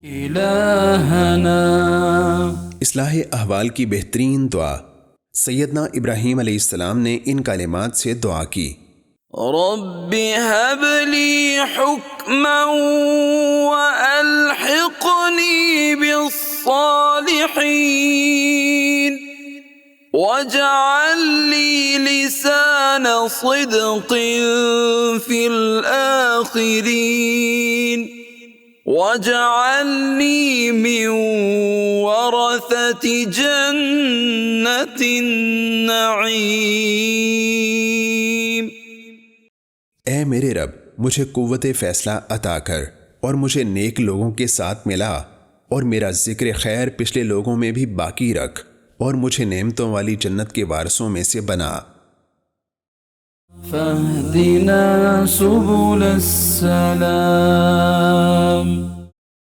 इलाहना। इस्लाह अहवाल की बेहतरीन दुआ। सैयदना इब्राहीम अलैहिस्सलाम ने इन कलिमात से दुआ की। रब्बि हबली हुक्मन व अलहिक़नी बिस्सालिहीन वजअल ली लिसाना सिद्क़िन फ़िल आख़िरीन वजअलनी मिन वरसति जन्नतिन नईम। ए मेरे रब, मुझे कुव्वते फ़ैसला अता कर और मुझे नेक लोगों के साथ मिला और मेरा ज़िक्र खैर पिछले लोगों में भी बाकी रख और मुझे नेमतों वाली जन्नत के वारसों में से बना। फहदिना सुबुलस्सलाम।